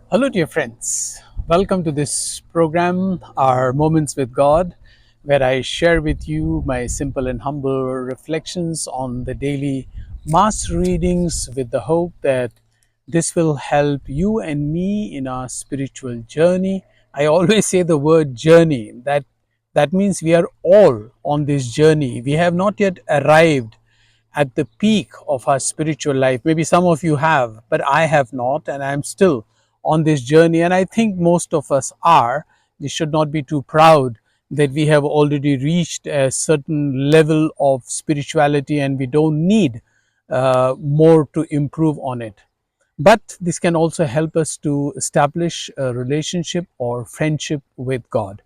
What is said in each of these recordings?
Hello, dear friends. Welcome to this program, our Moments with God, where I share with you my simple and humble reflections on the daily Mass readings with the hope that this will help you and me in our spiritual journey. I always say the word journey, that means we are all on this journey. We have not yet arrived at the peak of our spiritual life. Maybe some of you have, but I have not, and I'm still on this journey. And I think most of us are. We should not be too proud that we have already reached a certain level of spirituality and we don't need more to improve on it. But this can also help us to establish a relationship or friendship with God.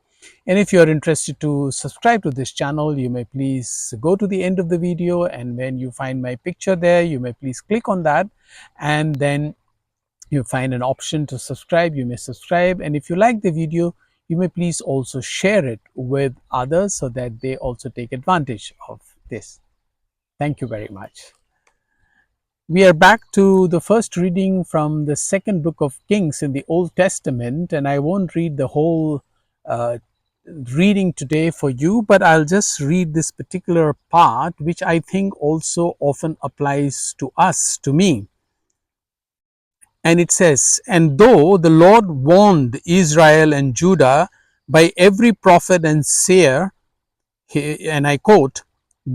And if you are interested to subscribe to this channel, you may please go to the end of the video, and when you find my picture there, you may please click on that, and then you find an option to subscribe. You may subscribe, and if you like the video, you may please also share it with others so that they also take advantage of this. Thank you very much. We are back to the first reading from the second book of Kings in the Old Testament, and I won't read the whole uh, reading today for you, but I'll just read this particular part, which I think also often applies to us, to me. And it says, "And though the Lord warned Israel and Judah by every prophet and seer," and I quote,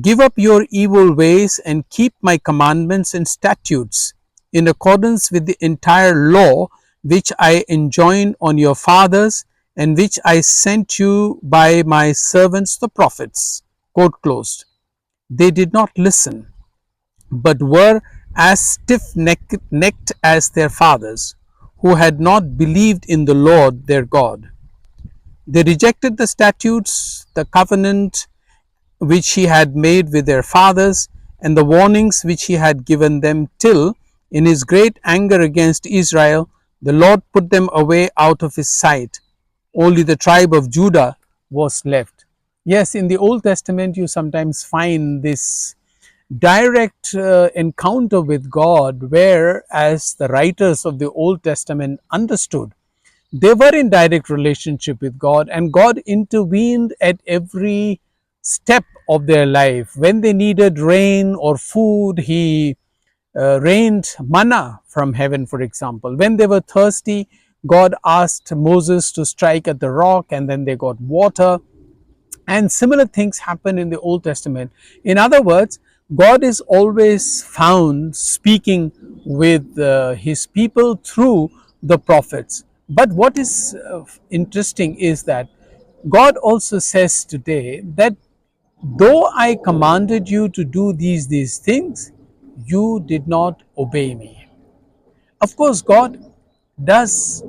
"Give up your evil ways and keep my commandments and statutes in accordance with the entire law which I enjoined on your fathers and which I sent you by my servants the prophets." Quote closed. They did not listen, but were as stiff-necked as their fathers, who had not believed in the Lord their God. They rejected the statutes, the covenant which he had made with their fathers, and the warnings which he had given them, till, in his great anger against Israel, the Lord put them away out of his sight. Only the tribe of Judah was left. Yes, in the Old Testament, you sometimes find this direct encounter with God, where, as the writers of the Old Testament understood, they were in direct relationship with God, and God intervened at every step of their life. When they needed rain or food, he rained manna from heaven, for example. When they were thirsty, God asked Moses to strike at the rock, and then they got water. And similar things happen in the Old Testament. In other words, God is always found speaking with his people through the prophets. But what is interesting is that God also says today that though I commanded you to do these things, you did not obey me. Of course, God does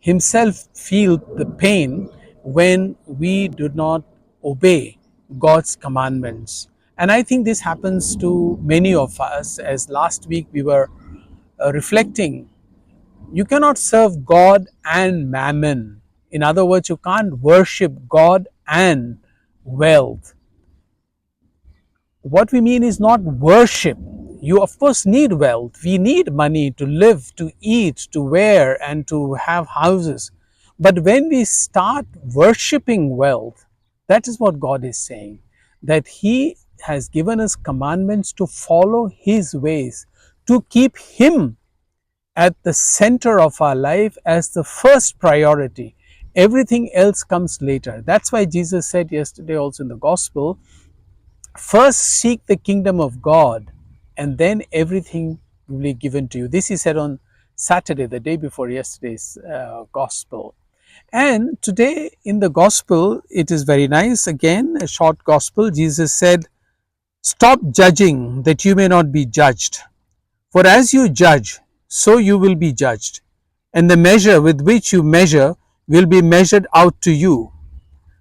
himself feel the pain when we do not obey God's commandments. And I think this happens to many of us. As last week we were reflecting, you cannot serve God and mammon. In other words, you can't worship God and wealth. What we mean is not worship. You, of course, need wealth. We need money to live, to eat, to wear, and to have houses. But when we start worshipping wealth, that is what God is saying, that He has given us commandments to follow His ways, to keep Him at the center of our life as the first priority. Everything else comes later. That's why Jesus said yesterday also in the gospel, first seek the kingdom of God, and then everything will be given to you. This he said on Saturday, the day before yesterday's gospel. And today in the gospel, it is very nice. Again, a short gospel. Jesus said, "Stop judging that you may not be judged. For as you judge, so you will be judged. And the measure with which you measure will be measured out to you.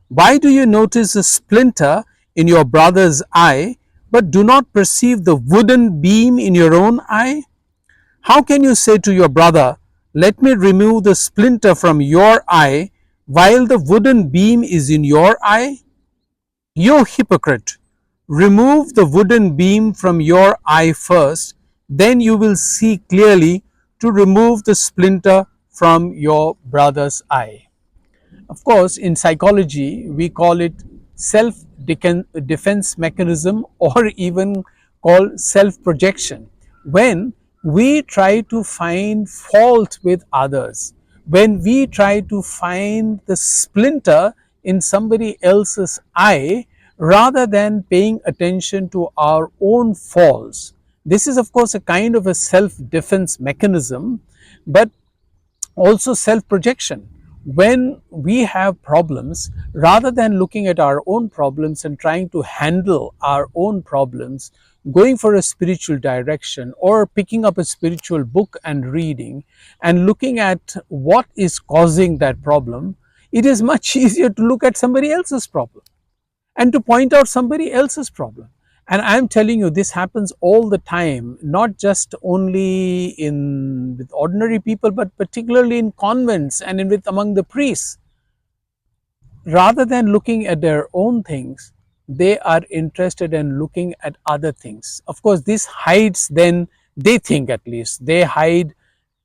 Why do you notice a splinter in your brother's eye, but do not perceive the wooden beam in your own eye? How can you say to your brother, 'Let me remove the splinter from your eye,' while the wooden beam is in your eye? You hypocrite! Remove the wooden beam from your eye first, then you will see clearly to remove the splinter from your brother's eye. Of course, in psychology, we call it self defense mechanism, or even called self projection. When we try to find fault with others, when we try to find the splinter in somebody else's eye rather than paying attention to our own faults. This is, of course, a kind of a self defense mechanism, but also self projection. When we have problems, rather than looking at our own problems and trying to handle our own problems, going for a spiritual direction or picking up a spiritual book and reading and looking at what is causing that problem, it is much easier to look at somebody else's problem and to point out somebody else's problem. And I'm telling you, this happens all the time, not just only in with ordinary people, but particularly in convents and in with among the priests. Rather than looking at their own things, they are interested in looking at other things. Of course, this hides, then they think, at least they hide,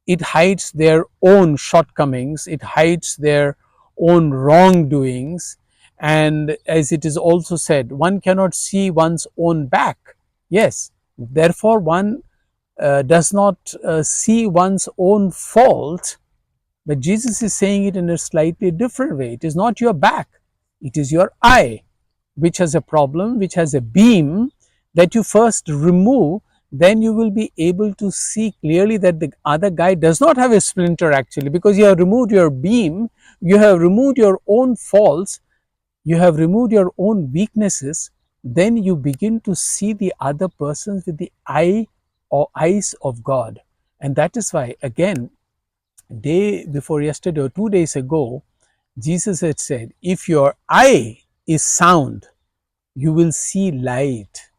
it hides their own shortcomings, it hides their own wrongdoings. And as it is also said, one cannot see one's own back. Yes, therefore one does not see one's own fault. But Jesus is saying it in a slightly different way. It is not your back, it is your eye which has a problem, which has a beam that you first remove. Then you will be able to see clearly that the other guy does not have a splinter, actually, because you have removed your beam, you have removed your own faults, you have removed your own weaknesses. Then you begin to see the other persons with the eye or eyes of God. And that is why, again, day before yesterday or 2 days ago, Jesus had said, if your eye is sound, you will see light.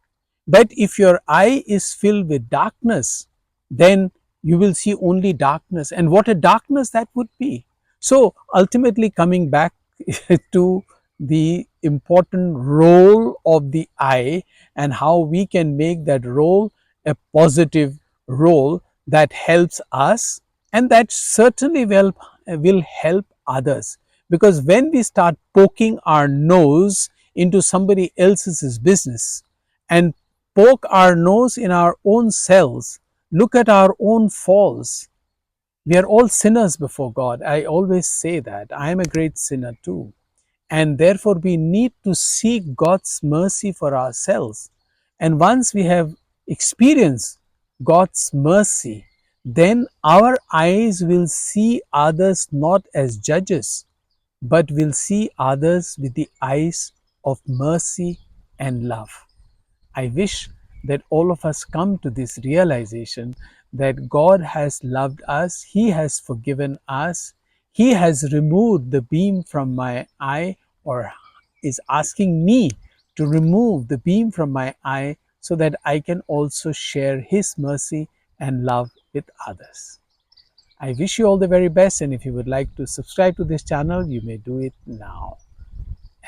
But if your eye is filled with darkness, then you will see only darkness. And what a darkness that would be. So ultimately, coming back to the important role of the eye and how we can make that role a positive role that helps us, and that certainly will help others. Because when we start poking our nose into somebody else's business and poke our nose in our own selves, look at our own faults. We are all sinners before God. I always say that. I am a great sinner too. And therefore, we need to seek God's mercy for ourselves. And once we have experienced God's mercy, then our eyes will see others not as judges, but will see others with the eyes of mercy and love. I wish that all of us come to this realization that God has loved us, He has forgiven us, He has removed the beam from my eye, or is asking me to remove the beam from my eye so that I can also share His mercy and love with others. I wish you all the very best, and if you would like to subscribe to this channel, you may do it now.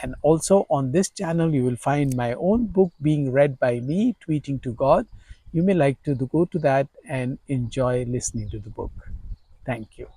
And also on this channel, you will find my own book being read by me, Tweeting to God. You may like to go to that and enjoy listening to the book. Thank you.